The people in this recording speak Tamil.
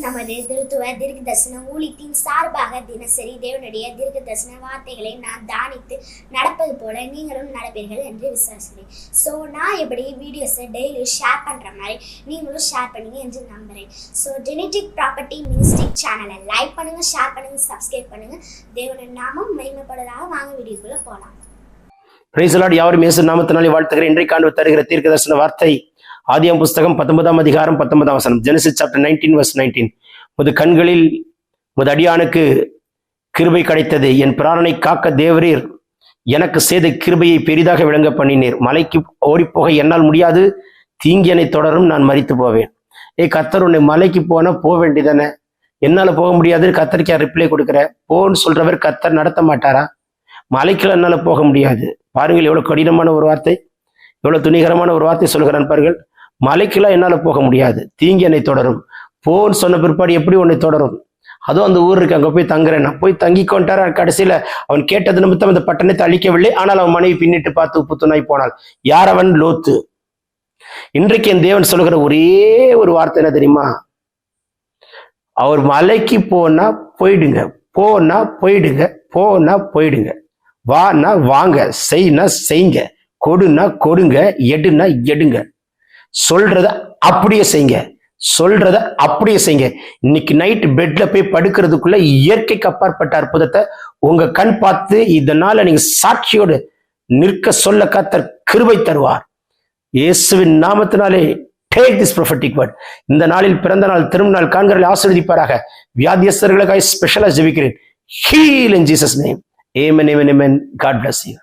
நமது திருத்துவ தீர்க்க தரிசன ஊழியத்தின் சார்பாக தினசரி தேவனுடைய தீர்க்க தரிசன வார்த்தைகளை நான் தானித்து நடப்பது போல நீங்களும் நடப்பீர்கள் என்று விசுவாசிக்கிறேன். ஸோ நான் எப்படி வீடியோஸை டெய்லி ஷேர் பண்ணுற மாதிரி நீங்களும் ஷேர் பண்ணுங்க என்று நம்புகிறேன். ஸோ ஜெனடிக் ப்ராப்பர்ட்டி மினிஸ்ட்ரி சேனலை லைக் பண்ணுங்கள், ஷேர் பண்ணுங்கள், சப்ஸ்கிரைப் பண்ணுங்கள். தேவனுடைய நாமம் மகிமைப்படுவதாக. வாங்க வீடியோக்குள்ளே போகலாம். Praise the Lord. யாவரும் இயேசு நாமத்தினாலே வாழ்த்துகிறேன். இன்றைக்கு தருகிற தீர்க்க தரிசன வார்த்தை ஆதியாகமம் புஸ்தகம் 19ஆம் அதிகாரம் 19ஆம் வசனம். Genesis chapter 19 verse 19. உமது கண்களில் உமது அடியானுக்கு கிருபை கிடைத்தது. என் பிராணனை காக்க தேவரீர் எனக்கு செய்த கிருபையை பெரிதாக விளங்க பண்ணினீர். மலைக்கு ஓடிப்போக என்னால் முடியாது, தீங்கியனை தொடரும், நான் மரித்து போவேன். கர்த்தர், உன்னை மலைக்கு போனா போக வேண்டியதானே, என்னால போக முடியாது. கர்த்தருக்கு ரிப்ளை கொடுக்குற, போன்னு சொல்றவர் கர்த்தர் நடத்த மாட்டாரா? மலைக்குள்ள என்னால போக முடியாது. பாருங்கள், எவ்வளவு கடினமான ஒரு வார்த்தை, எவ்வளவு துணிகரமான ஒரு வார்த்தை சொல்கிறான் பாருங்கள். மலைக்கெல்லாம் என்னால போக முடியாது, தீங்கி என்னை தொடரும். போன்னு சொன்ன பிற்பாடு எப்படி உன்னை தொடரும்? அதுவும் அந்த ஊர் இருக்கு, அங்க போய் தங்குறேன். நான் போய் தங்கிக்கொண்டார. கடைசியில அவன் கேட்டது நிமித்தம் அந்த பட்டணத்தை அழிக்கவில்லை. ஆனால் அவன் மனைவி பின்னிட்டு பார்த்து உப்பு துணாய் போனாள். யார் அவன்? லோத்து. இன்றைக்கு என் தேவன் சொல்லுகிற ஒரே ஒரு வார்த்தை என்ன தெரியுமா? அவர் மலைக்கு போனா போயிடுங்க, போனா போயிடுங்க, போனா போயிடுங்க, வானா வாங்க, செய்னா செய்ங்க, கொடுனா கொடுங்க, எடுனா எடுங்க. சொல்றத அப்படியே செய்யுங்க, சொல்றத அப்படியே செய்யுங்க. இன்னைக்கு நைட் பெட்ல போய் படுக்கிறதுக்குள்ள இயற்கைக்கு அப்பாற்பட்ட அற்புதத்தை உங்க கண் பார்த்து இதனால நீங்க சாட்சியோடு நிற்க சொல்ல கர்த்தர் கிருபை தருவார். இயேசுவின் நாமத்தினாலே டேக் திஸ் ப்ரொஃபெட்டிக் வேர்ட். இந்த நாளில் பிறந்த நாள், திருநாள் காண்கிறவர்களை ஆசீர்வதிப்பாராக. வியாதியஸ்தர்களுக்காக ஸ்பெஷலா ஜெபிக்கிறேன். Heel in Jesus name. Amen, amen, amen. God bless you.